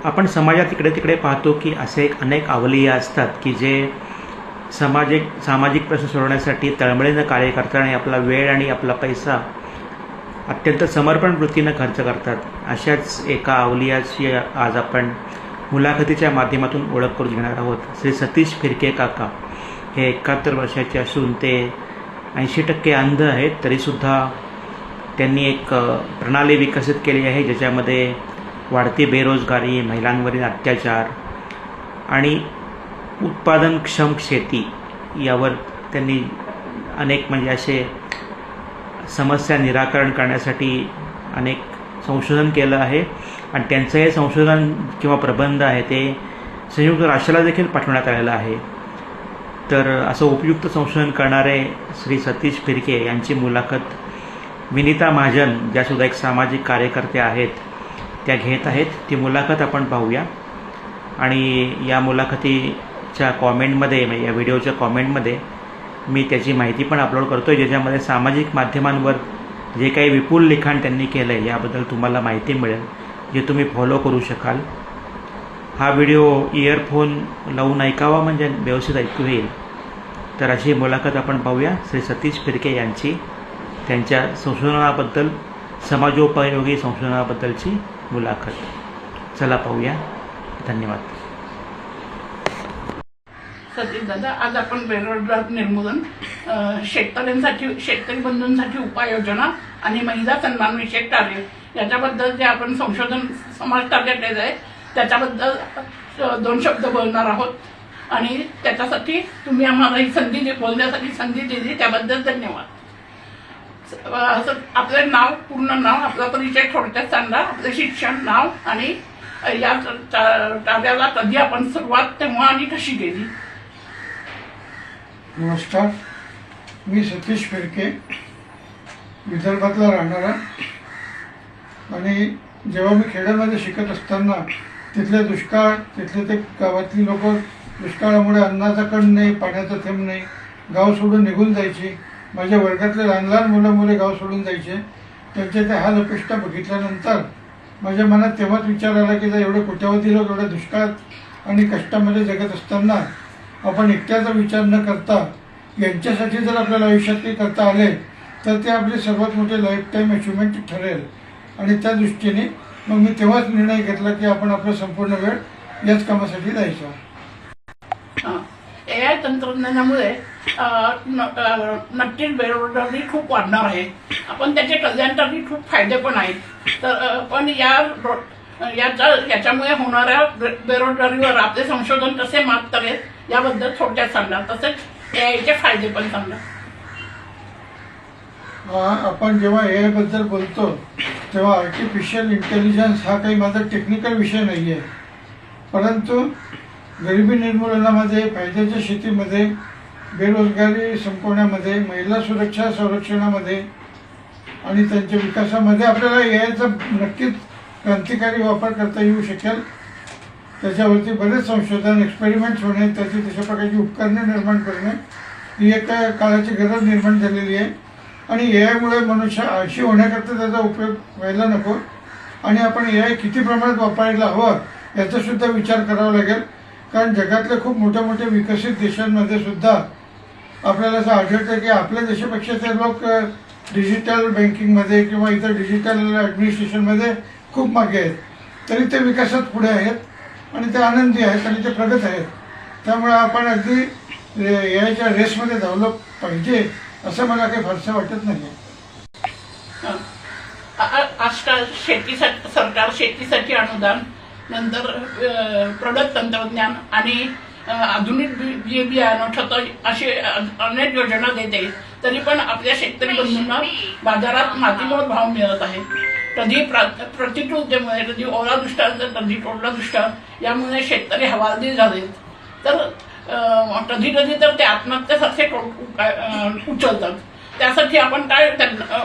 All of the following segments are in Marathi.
आपण समाजात इकडे तिकडे पाहतो की असे अनेक अवलिया असतात की जे सामाजिक प्रश्न सोडवण्यासाठी तळमळीनं कार्य करतात आणि आपला वेळ आणि आपला पैसा अत्यंत समर्पण वृत्तीनं खर्च करतात. अशाच एका अवलियाची आज आपण मुलाखतीच्या माध्यमातून ओळख करून घेणार आहोत. श्री सतीश फिरके काका हे 71 वर्षाचे असून ते 80% अंध आहेत. तरीसुद्धा त्यांनी एक प्रणाली विकसित केली आहे ज्याच्यामध्ये वाढती बेरोजगारी, महिलांवरील अत्याचार आणि उत्पादनक्षम शेती यावर त्यांनी अनेक म्हणजे असे समस्या निराकरण करण्यासाठी अनेक संशोधन केलं आहे आणि त्यांचं हे संशोधन किंवा प्रबंध आहे ते संयुक्त राष्ट्राला देखील पाठवण्यात आलेलं आहे. तर असं उपयुक्त संशोधन करणारे श्री सतीश फिरके यांची मुलाखत विनीता महाजन ज्यासुद्धा एक सामाजिक कार्यकर्ते आहेत त्या घेत आहेत. ती मुलाखत आपण पाहूया आणि या मुलाखतीच्या कॉमेंटमध्ये म्हणजे या व्हिडिओच्या कॉमेंटमध्ये मी त्याची माहिती पण अपलोड करतो आहे ज्याच्यामध्ये सामाजिक माध्यमांवर जे काही विपुल लिखाण त्यांनी केलं आहे याबद्दल तुम्हाला माहिती मिळेल जे तुम्ही फॉलो करू शकाल. हा व्हिडिओ इयरफोन लावून ऐकावा म्हणजे व्यवस्थित ऐकू येईल. तर अशी मुलाखत आपण पाहूया श्री सतीश फिरके यांची, त्यांच्या संशोधनाबद्दल, समाजोपयोगी संशोधनाबद्दलची मुलाखत. चला पाहूया. धन्यवाद. सतीश दादा, आज आपण बेरोजगार निर्मूलन, शेतकरी बंधूंसाठी उपाययोजना आणि महिला सन्मानविषयक कार्य याच्याबद्दल जे आपण संशोधन समाज टार्गेट आहे त्याच्याबद्दल 2 शब्द बोलणार आहोत आणि त्याच्यासाठी तुम्ही आम्हाला ही संधी बोलण्यासाठी संधी दिली त्याबद्दल धन्यवाद. आपले नाव, पूर्ण नाव, आपला परिचय थोडक्यात सांगा, आपले शिक्षण, नाव आणि या कार्याला कधी आपण सुरुवात तेव्हा आणि कशी केली. नमस्कार, मी सतीश फिरके, विदर्भातला राहणारा. आणि जेव्हा मी खेड्यामध्ये शिकत असताना तिथले दुष्काळ, तिथले ते गावातली लोक दुष्काळामुळे अन्नाचा कण नाही, पाण्याचा थेंब नाही, गाव सोडून निघून जायची. माझ्या वर्गातले लहान लहान मुले गाव सोडून जायचे. त्यांचे ते हाल अपेष्टा बघितल्यानंतर माझ्या मनात तेव्हाच विचार आला की जर एवढे कोट्यावधी लोक एवढ्या दुष्काळात आणि कष्टामध्ये जगत असताना आपण एकट्याचा विचार न करता यांच्यासाठी जर आपल्याला आयुष्यात काही करता आले तर ते आपले सर्वात मोठे लाईफ टाईम अचिव्हमेंट ठरेल. आणि त्या दृष्टीने मग मी तेव्हाच निर्णय घेतला की आपण आपला संपूर्ण वेळ याच कामासाठी द्यायचा. AI तंत्रज्ञानामुळे नक्कीच बेरोजगारी खूप वाढणार आहे. आपण त्याचे कल्याणकारी खूप फायदे पण आहेत. तर पण याच्यामुळे होणाऱ्या बेरोजगारीवर आपले संशोधन कसे मात करेल याबद्दल थोडक्यात सांगा. तसेच AIचे फायदे पण सांगा. आपण जेव्हा AI बद्दल बोलतो तेव्हा आर्टिफिशियल इंटेलिजन्स हा काही माझा टेक्निकल विषय नाही आहे, परंतु गरिबी निर्मूलनामध्ये, फायद्याच्या शेतीमध्ये, बेरोजगारी संपवण्यामध्ये, महिला सुरक्षा संरक्षणामध्ये आणि त्यांच्या विकासामध्ये आपल्याला AIचा नक्कीच क्रांतिकारी वापर करता येऊ शकेल. त्याच्यावरती बरेच संशोधन, एक्सपेरिमेंट्स होणे, त्याची तशा प्रकारची उपकरणे निर्माण करणे ही एक काळाची गरज निर्माण झालेली आहे. आणि AIमुळे मनुष्य आळशी होण्याकरता त्याचा उपयोग व्हायला नको आणि आपण AI किती प्रमाणात वापरायला हवं याचासुद्धा विचार करावा लागेल. कारण जगातल्या खूप मोठ्या विकसित देशांमध्ये सुद्धा आपल्याला असं आढळतं की आपल्या देशापेक्षा ते लोक डिजिटल बँकिंगमध्ये किंवा इतर डिजिटल ॲडमिनिस्ट्रेशनमध्ये खूप मागे आहेत. तरी ते विकासात पुढे आहेत आणि ते आनंदी आहेत आणि ते प्रगत आहेत. त्यामुळे आपण अगदी AIच्या रेसमध्ये धावलं पाहिजे असं मला काही फारसं वाटत नाही. आजकाल सरकार शेतीसाठी अनुदान, नंतर प्रगत तंत्रज्ञान आणि आधुनिक बियाणं, खतं असे अनेक योजना देते. तरी पण आपल्या शेतकरी बंधूंना बाजारात मातीमोल भाव मिळत आहे. कधी प्रतिकूलतेमुळे, कधी ओला दुष्काळ, कधी कोरडा दुष्काळ यामुळे शेतकरी हवालदिल झाले. तर कधी तर ते आत्महत्येसारखे उचलतात. त्यासाठी आपण काय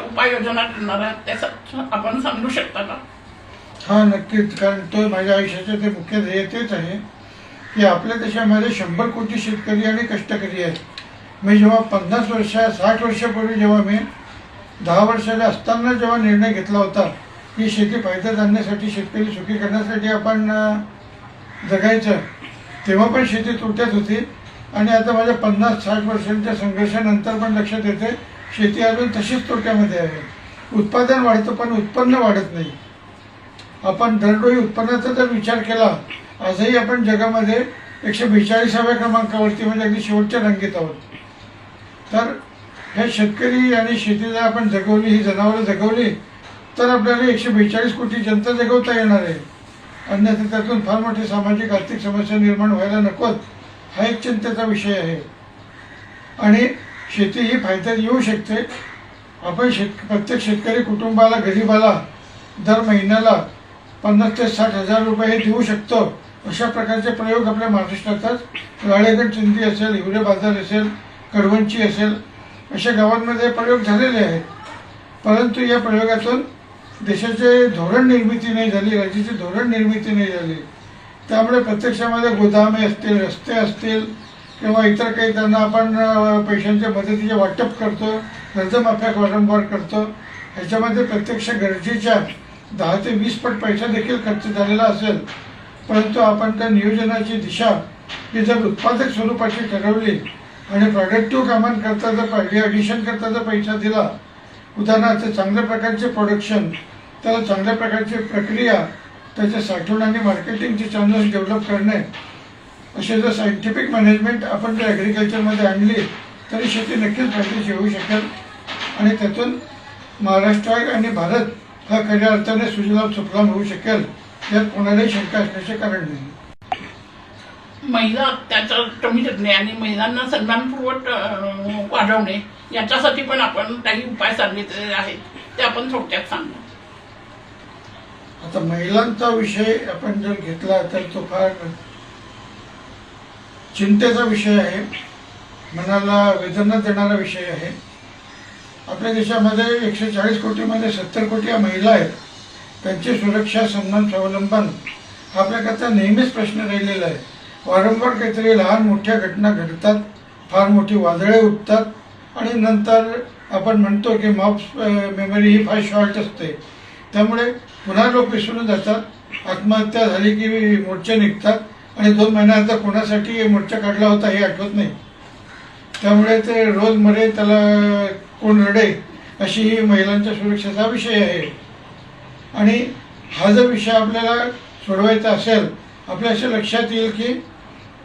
उपाययोजना करणार आहात त्यासाठी आपण सांगू शकता का. हा, नक्कीच. कारण तो माझ्या आयुष्याचे ते मुख्य ध्येय तेच आहे की आपल्या देशामध्ये 100 कोटी शेतकरी आणि कष्टकरी आहेत. मी जेव्हा 50 वर्ष 60 वर्षापूर्वी जेव्हा मी 10 वर्षाचे असताना जेव्हा निर्णय घेतला होता ही शेती फायद्यात आणण्यासाठी, शेतकरी सुखी करण्यासाठी आपण जगायचं, तेव्हा पण शेती तोट्यात होती. आणि आता माझ्या 50-60 वर्षांच्या संघर्षानंतर पण लक्षात येते शेती अजून तशीच तोट्यामध्ये आहे. उत्पादन वाढतं पण उत्पन्न वाढत नाही. आपण दरडोई उत्पन्नाचा जर विचार केला, आजही आपण जगामध्ये 142व्या क्रमांकावरती, म्हणजे अगदी शेवटच्या रांगेत आहोत. तर हे शेतकरी आणि शेती जर आपण जगवली, ही जनावरं जगवली, तर आपल्याला 142 कोटी जनता जगवता येणार आहे. अन्यथा त्यातून फार मोठी सामाजिक आर्थिक समस्या निर्माण व्हायला नकोत, हा एक चिंतेचा विषय आहे. आणि शेती ही फायद्यात येऊ शकते. आपण प्रत्येक शेतकरी कुटुंबाला, गरीबाला दर महिन्याला 50,000 ते 60,000 रुपये देऊ शकतो, अशा प्रकारचे प्रयोग आपल्या महाराष्ट्रातच राळेगण सिंधी असेल, हिवरे बाजार असेल, कडवंची असेल, अशा गावांमध्ये प्रयोग झालेले आहेत. परंतु या प्रयोगातून देशाचे धोरण निर्मिती नाही झाली, राज्याची धोरण निर्मिती नाही झाली. त्यामुळे प्रत्यक्षामध्ये गोदामे असतील, रस्ते असतील किंवा इतर काही त्यांना आपण पैशांच्या मदतीचे वाटप करतो, कर्जमाफ्या वारंवार करतो, ह्याच्यामध्ये प्रत्यक्ष गरजेच्या 10 ते 20 पट पैसा देखील खर्च झालेला असेल. परंतु आपण त्या नियोजनाची दिशा ही जर उत्पादक स्वरूपाची ठरवली आणि प्रोडक्टिव्ह कामांकरता जर व्हॅल्यू ॲडिशन करता जर पैसा दिला, उदाहरणार्थ चांगल्या प्रकारचे प्रोडक्शन, त्याला चांगल्या प्रकारची प्रक्रिया, त्याचे साठवण आणि मार्केटिंगचे चॅनल्स डेव्हलप करणे, असे जर सायंटिफिक मॅनेजमेंट आपण जर ॲग्रिकल्चरमध्ये आणली, तरी शेती नक्कीच फायदेशीर होऊ शकेल. आणि त्यातून महाराष्ट्र आणि भारत हा खऱ्या अर्थाने सुजलाम सुफलाम होऊ शकेल, यात कोणालाही शंका असण्याचे कारण नाही. महिला अत्याचार कमी करणे आणि महिलांना सन्मानपूर्वक वाढवणे, याच्यासाठी पण आपण काही उपाय सांगितलेले आहेत, ते आपण थोडक्यात सांगू. आता महिलांचा विषय आपण जर घेतला तर तो फार चिंतेचा विषय आहे, मनाला वेदना देणारा विषय आहे. आपल्या देशामध्ये 140 कोटीमध्ये 70 कोटी या महिला आहेत. त्यांची सुरक्षा, सन्मान, स्वावलंबन हा आपल्याकरता नेहमीच प्रश्न राहिलेला आहे. वारंवार काहीतरी लहान मोठ्या घटना घडतात, फार मोठी वादळे उठतात आणि नंतर आपण म्हणतो की माउथ मेमरी ही फार शॉर्ट असते. त्यामुळे पुन्हा लोक विसरून जातात. आत्महत्या झाली की मोर्चे निघतात आणि 2 महिन्यानंतर कोणासाठी मोर्चा काढला होता हे आठवत नाही. त्यामुळे ते रोज मरे त्याला कोण रडे, अशी ही महिलांच्या सुरक्षेचा विषय आहे. आणि हा जर विषय आपल्याला सोडवायचा असेल, आपल्या असे लक्षात येईल की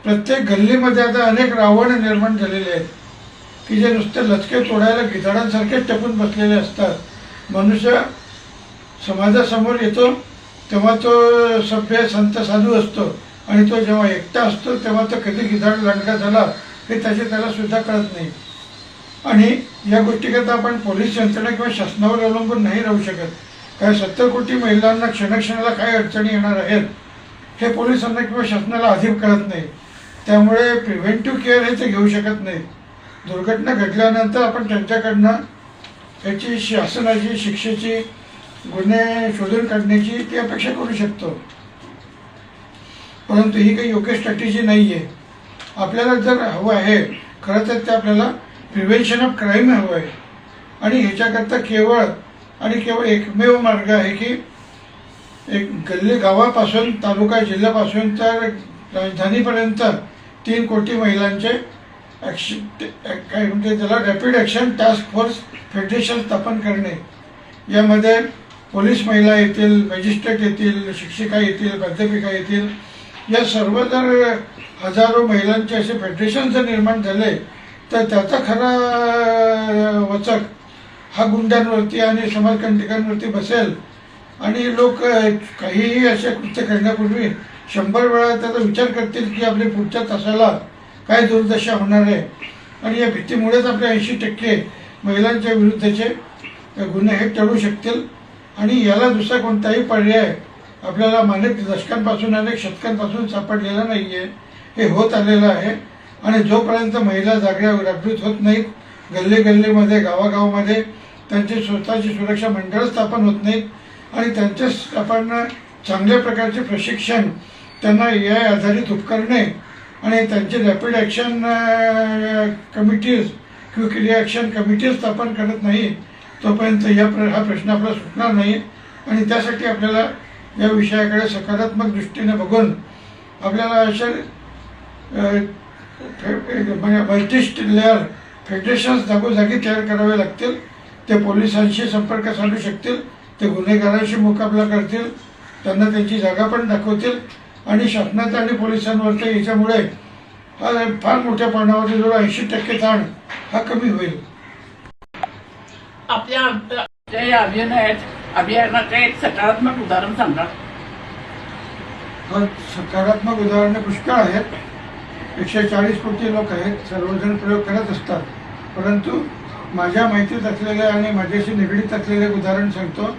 प्रत्येक गल्लीमध्ये आता अनेक रावण निर्माण झालेले आहेत की जे नुसते लचके तोडायला गिधाडांसारखे टपून बसलेले असतात. मनुष्य समाजासमोर येतो तेव्हा तो सभ्य संत साधू असतो आणि तो जेव्हा एकटा असतो तेव्हा तो कधी गिधाड लांडगा झाला हे त्याला सुद्धा कळत नाही. आणि या गोष्टीकरता आपण पोलीस यंत्रणा किंवा शासनावर अवलंबून नाही राहू शकत. काय 70 कोटी महिलांना क्षणक्षणाला काय अडचणी येणार आहेत हे पोलिसांना किंवा शासनाला आधी कळत नाही. त्यामुळे प्रिव्हेंटिव्ह केअर हे ते घेऊ शकत नाही. दुर्घटना घडल्यानंतर आपण त्यांच्याकडनं याची शासनाची, शिक्षेची, गुन्हे शोधून काढण्याची ती अपेक्षा करू शकतो. परंतु ही काही योग्य स्ट्रॅटेजी नाही आहे. आपल्याला जर हवं आहे खरं तर ते आपल्याला प्रिव्हेन्शन ऑफ क्राईम हवं आहे. आणि ह्याच्याकरता केवळ एकमेव मार्ग आहे की एक गल्ली गावापासून, तालुका, जिल्ह्यापासून तर राजधानीपर्यंत 3 कोटी महिलांचे काय म्हणजे त्याला rapid action task force federation स्थापन करणे. यामध्ये पोलीस महिला येतील, मॅजिस्ट्रेट येतील, शिक्षिका येतील, प्राध्यापिका येतील. या सर्व जर हजारो महिलांचे असे फेडरेशन जर निर्माण झाले तर त्याचा खरा वचक हा गुंडांवरती आणि समाजकंटकांवरती बसेल. आणि लोक काहीही असे कृत्य करण्यापूर्वी 100 वेळा त्याचा विचार करतील की आपल्या पुढच्या तासाला काय दुर्दशा होणार आहे. आणि या भीतीमुळेच आपले 80% महिलांच्या विरुद्धचे गुन्हे हे टळू शकतील. आणि याला दुसरा कोणताही पर्याय आपल्याला अनेक दशकांपासून, अनेक शतकांपासून सापडलेला नाही आहे. हे होत आलेलं आहे. आणि जोपर्यंत महिला जागृत होत नाहीत, गल्ली गल्लीमध्ये, गावागावामध्ये त्यांची स्वतःची सुरक्षा मंडळं स्थापन होत नाहीत आणि त्यांचे आपण चांगल्या प्रकारचे प्रशिक्षण, त्यांना AI आधारित उपकरणे आणि त्यांचे rapid action committees, quick reaction committees स्थापन करत नाही, तोपर्यंत हा प्रश्न आपला सुटणार नाही. आणि त्यासाठी आपल्याला या विषयाकडे सकारात्मक दृष्टीने बघून आपल्याला अशा मल्टी लेअर फेडरेशन्स जागोजागी तयार करावे लागतील. ते पोलिसांशी संपर्क साधू शकतील, ते गुन्हेगारांशी मुकाबला करतील, त्यांना त्यांची जागा पण दाखवतील आणि शासनाचा आणि पोलिसांवरच्या याच्यामुळे हा फार मोठ्या प्रमाणावर जवळ 80% ताण हा कमी होईल. आपल्या या अभियानाचे एक सकारात्मक उदाहरण सांगा. सकारात्मक उदाहरणे पुष्कळ आहेत. 140 कोटी लोक आहेत, सर्वजण प्रयोग करत असतात. परंतु माझ्या माहितीत असलेले आणि माझ्याशी निगडीत असलेले उदाहरण सांगतो.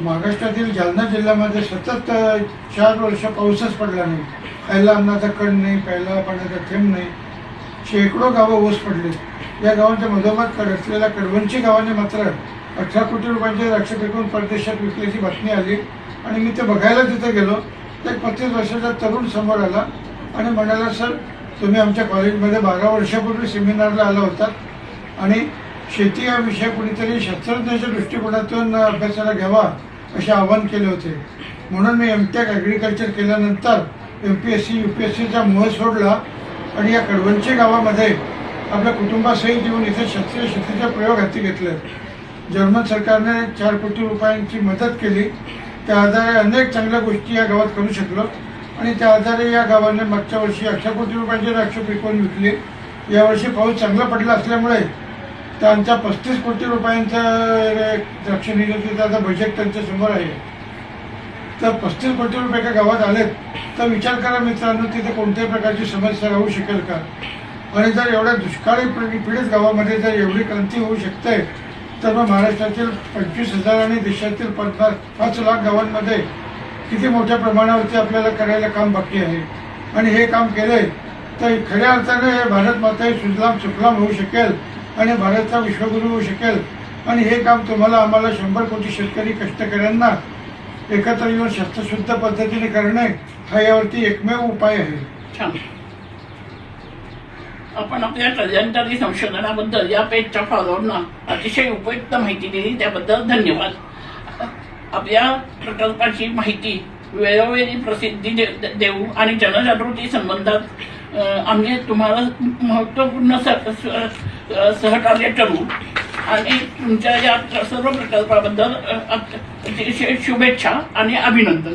महाराष्ट्रातील जालना जिल्ह्यामध्ये सतत 4 वर्ष पाऊसच पडला नाही. खायला अन्नाचा कण नाही, प्यायला पाण्याचा थेंब नाही. शेकडो गावं ओस पडली. या गावांच्या मधोमध असलेल्या कडवंची गावाने मात्र 18 कोटी रुपयांचे द्राक्ष पिकवून परदेशात विकल्याची बातमी आली आणि मी ते बघायला तिथे गेलो. एक 35 वर्षाचा तरुण समोर आला आणि म्हणाला, सर तुम्ही आमच्या कॉलेजमध्ये 12 वर्षापूर्वी सेमिनारला आला होतात आणि शेती हा विषय कुणीतरी शास्त्रज्ञाच्या दृष्टिकोनातून अभ्यासाला घ्यावा असे आवाहन केले होते. म्हणून मी एमटेक ॲग्रिकल्चर केल्यानंतर MPSC UPSCचा मोह सोडला आणि या कडवंची गावामध्ये आपल्या कुटुंबासहित येऊन इथे शास्त्रीय शेतीचे प्रयोग हाती घेतले. जर्मन सरकारने 4 कोटी रुपयांची मदत केली. त्या आधारे अनेक चांगल्या गोष्टी या गावात करू शकलो आणि त्या आधारे या गावाने मागच्या वर्षी 18 कोटी रुपयांचे द्राक्ष पिकवून विकली. यावर्षी पाऊस चांगला पडला असल्यामुळे त्यांच्या 35 कोटी रुपयांचं द्राक्ष निर्यातीचं बजेट त्यांच्या समोर आहे. तर 35 कोटी रुपये एका गावात आलेत तर विचार करा मित्रांनो, तिथे कोणत्याही प्रकारची समस्या राहू शकेल का? आणि जर एवढ्या दुष्काळी पीडित गावामध्ये जर एवढी क्रांती होऊ शकते तर मग महाराष्ट्रातील 25,000 आणि देशातील 5 लाख गावांमध्ये किती मोठ्या प्रमाणावरती आपल्याला करायला काम बाकी आहे. आणि हे काम केले तर खऱ्या अर्थाने भारत माता सुजलाम सुफलाम होऊ शकेल आणि भारतचा विश्वगुरू होऊ शकेल. आणि हे काम तुम्हाला आम्हाला 100 कोटी शेतकरी कष्टकऱ्यांना एकत्र येऊन शस्त्रशुद्ध पद्धतीने करणे हा यावरती एकमेव उपाय आहे. छान. आपण आपल्या कल्याणकारी संशोधनाबद्दल या पेजच्या फॉलोअरना अतिशय उपयुक्त माहिती दिली, त्याबद्दल धन्यवाद. आपल्या प्रकल्पाची माहिती वेळोवेळी प्रसिद्धी देऊ आणि जनजागृती संबंधात आम्ही तुम्हाला महत्त्वपूर्ण सहकार्य करू आणि तुमच्या या सर्व प्रकल्पाबद्दल अतिशय शुभेच्छा आणि अभिनंदन.